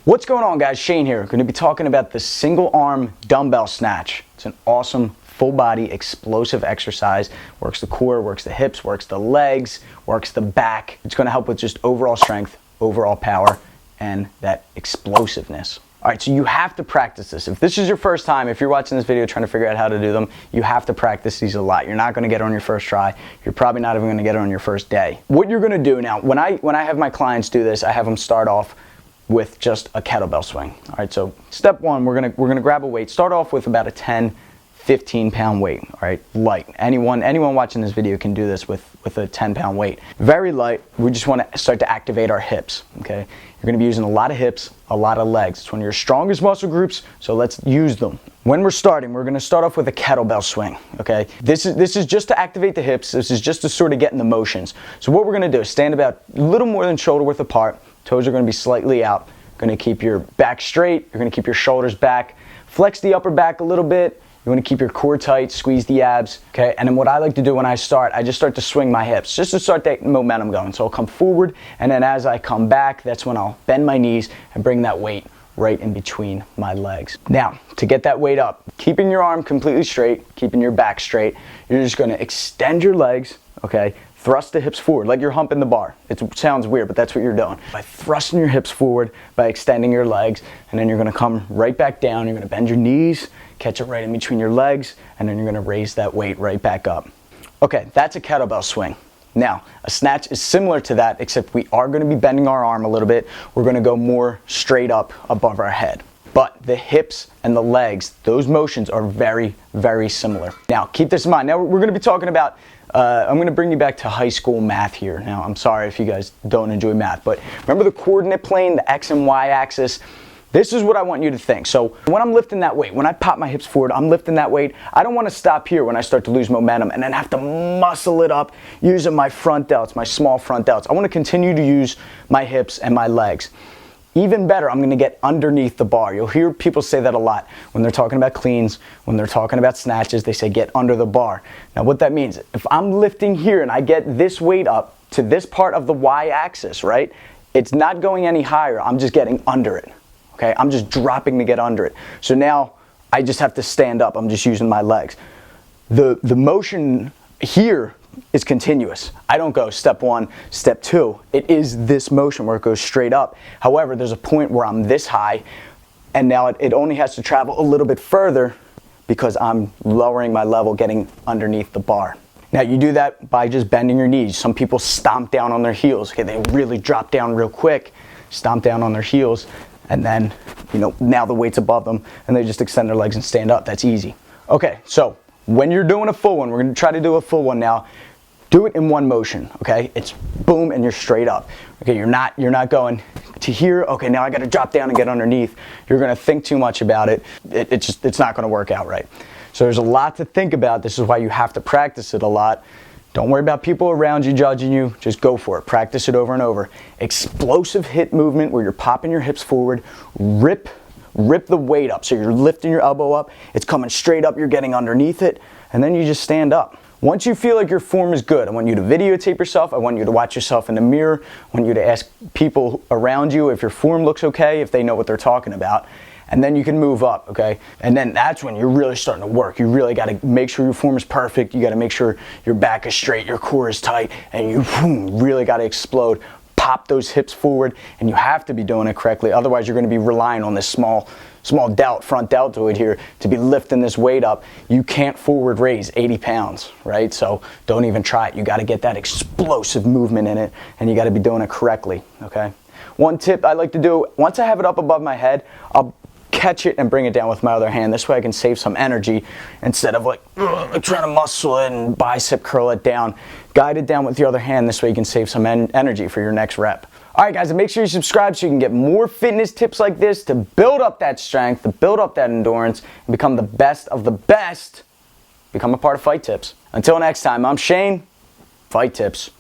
What's going on, guys? Shane here. Going to be talking about the single arm dumbbell snatch. It's an awesome full body explosive exercise. Works the core, works the hips, works the legs, works the back. It's going to help with just overall strength, overall power, and that explosiveness. All right, so you have to practice this. If this is your first time, if you're watching this video trying to figure out how to do them, you have to practice these a lot. You're not going to get it on your first try. You're probably not even going to get it on your first day. What you're going to do now, when I have my clients do this, I have them start off with just a kettlebell swing. All right, so step one, we're gonna grab a weight. Start off with about a 10-15 pound weight. All right, light. Anyone watching this video can do this with a 10-pound weight. Very light. We just want to start to activate our hips. Okay, you're gonna be using a lot of hips, a lot of legs. It's one of your strongest muscle groups, so let's use them. When we're starting, we're gonna start off with a kettlebell swing. Okay, this is just to activate the hips. This is just to sort of get in the motions. So what we're gonna do is stand about a little more than shoulder width apart. Toes are going to be slightly out. Going to keep your back straight. You're going to keep your shoulders back. Flex the upper back a little bit. You want to keep your core tight, squeeze the abs. Okay, and then what I like to do when I start, I just start to swing my hips, just to start that momentum going. So I'll come forward, and then as I come back, that's when I'll bend my knees and bring that weight right in between my legs. Now, to get that weight up, keeping your arm completely straight, keeping your back straight, you're just going to extend your legs, okay? Thrust the hips forward, like you're humping the bar. It sounds weird, but that's what you're doing. By thrusting your hips forward, by extending your legs, and then you're gonna come right back down. You're gonna bend your knees, catch it right in between your legs, and then you're gonna raise that weight right back up. Okay, that's a kettlebell swing. Now, a snatch is similar to that, except we are gonna be bending our arm a little bit. We're gonna go more straight up above our head. But the hips and the legs, those motions are very, very similar. Now, keep this in mind. Now, we're gonna be talking about I'm going to bring you back to high school math here. Now, I'm sorry if you guys don't enjoy math, but remember the coordinate plane, the X and Y axis? This is what I want you to think. So when I'm lifting that weight, when I pop my hips forward, I'm lifting that weight. I don't want to stop here when I start to lose momentum and then have to muscle it up using my front delts, my small front delts. I want to continue to use my hips and my legs. Even better, I'm going to get underneath the bar. You'll hear people say that a lot when they're talking about cleans, when they're talking about snatches, they say get under the bar. Now what that means, if I'm lifting here and I get this weight up to this part of the Y axis, right? It's not going any higher, I'm just getting under it, okay? I'm just dropping to get under it. So now I just have to stand up, I'm just using my legs. The motion here is continuous. I don't go step one, step two. It is this motion where it goes straight up. However, there's a point where I'm this high, and now it only has to travel a little bit further because I'm lowering my level, getting underneath the bar. Now you do that by just bending your knees. Some people stomp down on their heels. Okay, they really drop down real quick, stomp down on their heels, and then, you know, now the weight's above them, and they just extend their legs and stand up. That's easy. Okay, so when you're doing a full one, we're going to try to do a full one now. Do it in one motion, okay? It's boom and you're straight up. Okay, you're not going to here, okay, now I got to drop down and get underneath. You're going to think too much about it. It's not going to work out right. So there's a lot to think about. This is why you have to practice it a lot. Don't worry about people around you judging you. Just go for it. Practice it over and over. Explosive hip movement where you're popping your hips forward. Rip the weight up. So you're lifting your elbow up. It's coming straight up. You're getting underneath it. And then you just stand up. Once you feel like your form is good, I want you to videotape yourself. I want you to watch yourself in the mirror. I want you to ask people around you if your form looks okay, if they know what they're talking about. And then you can move up, okay? And then that's when you're really starting to work. You really got to make sure your form is perfect. You got to make sure your back is straight, your core is tight, and you really got to explode. Pop those hips forward, and you have to be doing it correctly. Otherwise, you're going to be relying on this small front deltoid here to be lifting this weight up. You can't forward raise 80 pounds, right? So don't even try it. You got to get that explosive movement in it, and you got to be doing it correctly, okay? One tip I like to do, once I have it up above my head, I'll catch it and bring it down with my other hand. This way I can save some energy instead of like trying to muscle it and bicep curl it down. Guide it down with the other hand. This way you can save some energy for your next rep. All right, guys, and make sure you subscribe so you can get more fitness tips like this to build up that strength, to build up that endurance, and become the best of the best. Become a part of Fight Tips. Until next time, I'm Shane. Fight Tips.